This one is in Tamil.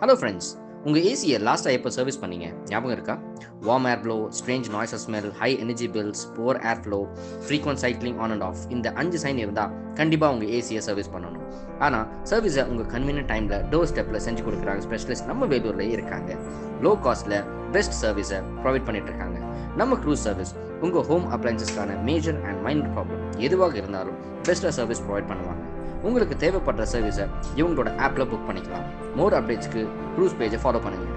ஹலோ ஃப்ரெண்ட்ஸ், உங்கள் ஏசியை லாஸ்ட்டாக எப்போ சர்வீஸ் பண்ணீங்க ஞாபகம் இருக்கா? Warm air blow, strange noises smell, high energy bills, poor air flow, frequent cycling on and off, இந்த 5 சைன் இருந்தால் கண்டிப்பாக உங்கள் ஏசியை சர்வீஸ் பண்ணணும். ஆனால் சர்வீஸை உங்கள் கன்வீனியன்ட் டைமில் டோர் ஸ்டெப்பில் செஞ்சு கொடுக்குறாங்க ஸ்பெஷலிஸ்ட் நம்ம வேலூர்லேயே இருக்காங்க. லோ காஸ்ட்டில் பெஸ்ட் சர்வீஸை ப்ரொவைட் பண்ணிட்டு இருக்காங்க. நம்ம க்ரூஸ் சர்வீஸ் உங்கள் ஹோம் அப்ளைன்சஸ்க்கான மேஜர் அண்ட் மைனர் ப்ராப்ளம் எதுவாக இருந்தாலும் பெஸ்ட்டாக சர்வீஸ் ப்ரொவைட் பண்ணுவாங்க. உங்களுக்கு தேவைப்படுற சர்வீஸை இவங்களோட ஆப்பில் புக் பண்ணிக்கலாம். மோர் அப்டேட்ஸ்க்கு க்ரூஸ் பேஜை ஃபாலோ பண்ணுங்கள்.